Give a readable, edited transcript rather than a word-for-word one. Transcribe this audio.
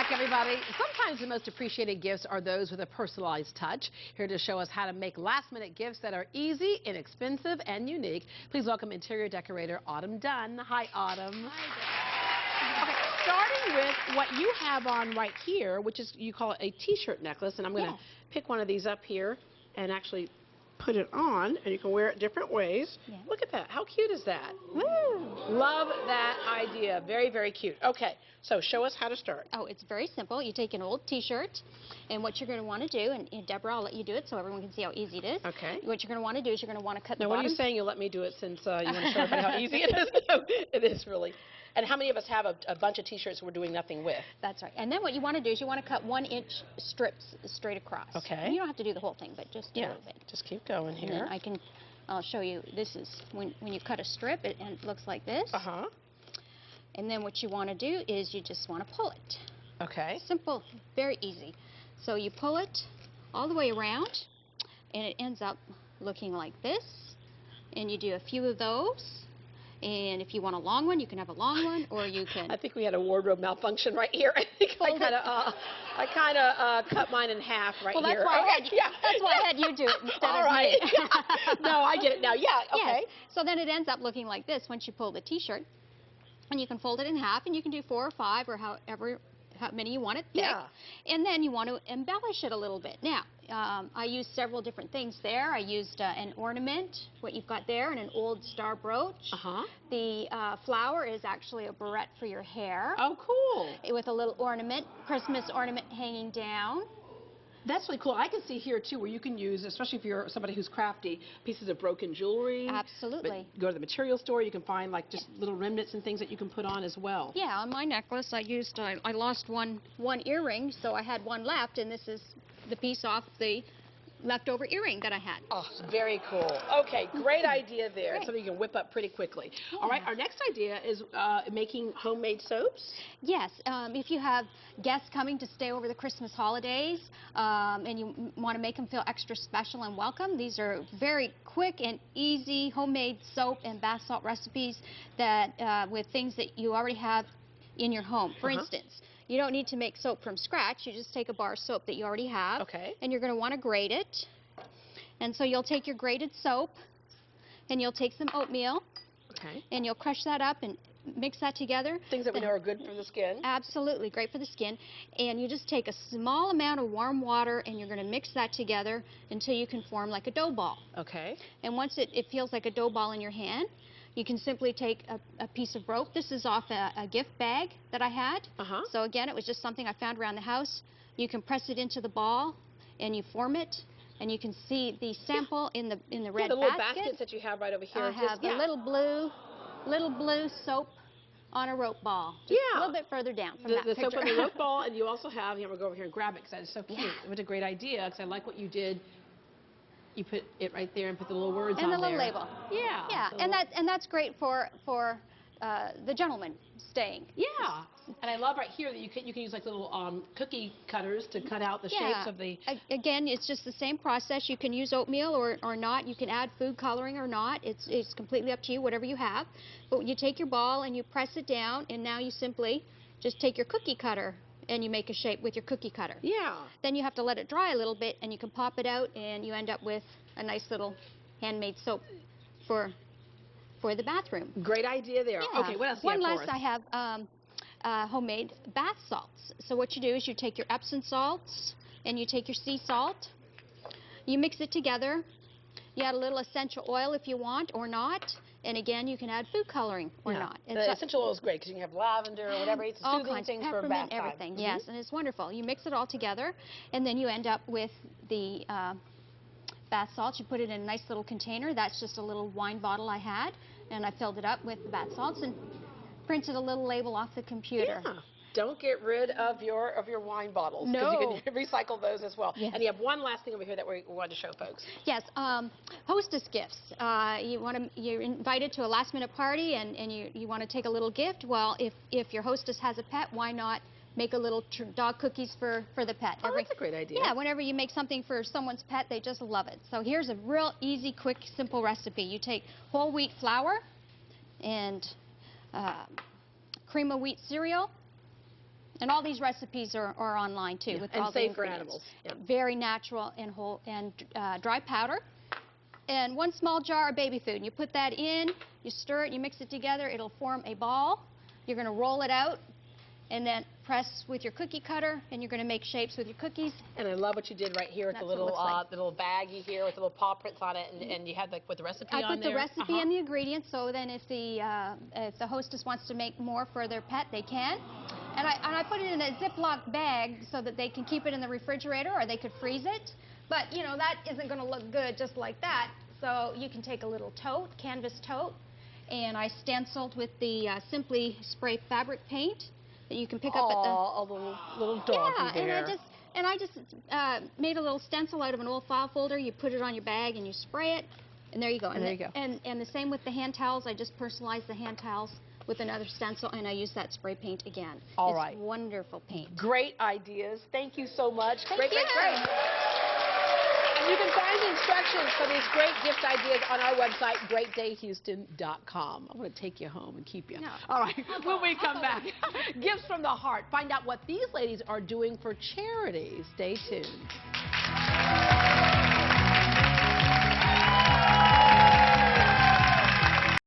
back, everybody. Sometimes the most appreciated gifts are those with a personalized touch. Here to show us how to make last-minute gifts that are easy, inexpensive, and unique. Please welcome interior decorator Autumn Dunn. Hi, Autumn. Hi, okay, starting with what you have on right here, which is, you call it a T-shirt necklace, and I'm going to pick one of these up here and actually put it on, and you can wear it different ways. Yeah. Look at that. How cute is that? Woo! Love that idea. Very, very cute. Okay, so show us how to start. Oh, it's very simple. You take an old T-shirt, and what you're going to want to do, and Deborah, I'll let you do it so everyone can see how easy it is. Okay. What you're going to want to do is you're going to want to cut the bottom. bottom. Now, what are you saying? You'll let me do it since you want to show everybody how easy it is? It is really. And how many of us have a bunch of T-shirts we're doing nothing with? That's right. And then what you want to do is you want to cut 1-inch strips straight across. Okay. And you don't have to do the whole thing, but just a little bit. Just keep going here. And then I'll show you. This is when you cut a strip, and it looks like this. Uh-huh. And then what you want to do is you just want to pull it. Okay. Simple, very easy. So you pull it all the way around, and it ends up looking like this. And you do a few of those. And if you want a long one, you can have a long one, or you can... I think we had a wardrobe malfunction right here. I think I kind of cut mine in half right here. That's why I had you do it instead of me. No, I get it now. Yeah, okay. Yes. So then it ends up looking like this once you pull the T-shirt. And you can fold it in half, and you can do 4 or 5 or how many you want it thick. Yeah. And then you want to embellish it a little bit. Now, I used several different things there. I used an ornament, what you've got there, and an old star brooch. Uh-huh. The flower is actually a barrette for your hair. Oh, cool. With a little ornament, Christmas ornament hanging down. That's really cool. I can see here, too, where you can use, especially if you're somebody who's crafty, pieces of broken jewelry. Absolutely. But go to the material store, you can find, like, just little remnants and things that you can put on as well. Yeah, on my necklace, I lost one earring, so I had one left, and this is the piece off the leftover earring that I had. Oh, very cool. Okay, great idea there. It's something you can whip up pretty quickly. Yeah. All right, our next idea is making homemade soaps. Yes, if you have guests coming to stay over the Christmas holidays and you want to make them feel extra special and welcome, these are very quick and easy homemade soap and bath salt recipes that with things that you already have in your home. For instance, you don't need to make soap from scratch. You just take a bar of soap that you already have. Okay. And you're going to want to grate it. And so you'll take your grated soap, and you'll take some oatmeal. Okay. And you'll crush that up and mix that together. Things that we know are good for the skin. Absolutely, great for the skin. And you just take a small amount of warm water, and you're going to mix that together until you can form like a dough ball. Okay. And once it feels like a dough ball in your hand, you can simply take a piece of rope. This is off a gift bag that I had. So again, it was just something I found around the house. You can press it into the ball, and you form it, and you can see the sample in the red basket. The little baskets that you have right over here. I have a little blue soap on a rope ball. Just a little bit further down from that picture. The soap on the rope ball, and you also have, we'll go over here and grab it because that is so cute. It was a great idea because I like what you did. You put it right there and put the little words on there. And the little label. Yeah. Yeah, and that's great for the gentleman staying. Yeah. And I love right here that you can use like little cookie cutters to cut out the shapes of the... Again, it's just the same process. You can use oatmeal or not. You can add food coloring or not. It's completely up to you, whatever you have. But you take your ball and you press it down, and now you simply just take your cookie cutter and you make a shape with your cookie cutter. Yeah. Then you have to let it dry a little bit, and you can pop it out, and you end up with a nice little handmade soap for the bathroom. Great idea there. Yeah. Okay, what else do you have for us? I have homemade bath salts. So what you do is you take your Epsom salts, and you take your sea salt. You mix it together. You add a little essential oil if you want or not. And again, you can add food coloring or not. The essential oil is great because you can have lavender or whatever. It's all soothing kinds, things peppermint, for bath time. everything. Yes, and it's wonderful. You mix it all together, and then you end up with the bath salts. You put it in a nice little container. That's just a little wine bottle I had, and I filled it up with the bath salts and printed a little label off the computer. Yeah. Don't get rid of your wine bottles. No. Because you can recycle those as well. Yes. And you have one last thing over here that we wanted to show folks. Yes, hostess gifts. You're invited to a last-minute party, and you want to take a little gift. Well, if your hostess has a pet, why not make a little dog cookies for the pet? Oh, that's a great idea. Yeah, whenever you make something for someone's pet, they just love it. So here's a real easy, quick, simple recipe. You take whole wheat flour and cream of wheat cereal, And all these recipes are online too, with all the safe for ingredients. animals. Yeah. Very natural and whole and dry powder. And 1 small jar of baby food. And you put that in, you stir it, you mix it together. It'll form a ball. You're going to roll it out, and then press with your cookie cutter, and you're going to make shapes with your cookies. And I love what you did right here with the little baggie here with the little paw prints on it, and you had with the recipe on there. I put the recipe and the ingredients, so then if the hostess wants to make more for their pet, they can. And I put it in a Ziploc bag so that they can keep it in the refrigerator, or they could freeze it. But you know that isn't going to look good just like that. So you can take a little tote, canvas tote, and I stenciled with the Simply Spray fabric paint that you can pick up at the... a little doggy there. And I just made a little stencil out of an old file folder. You put it on your bag and you spray it, and there you go. And there you go. And the same with the hand towels. I just personalized the hand towels with another stencil, and I used that spray paint again. All right. It's wonderful paint. Great ideas. Thank you so much. Thank you. Great. And you can find instructions for these great gift ideas on our website, greatdayhouston.com. I'm going to take you home and keep you. No. All right, when we come back, Gifts from the Heart. Find out what these ladies are doing for charity. Stay tuned.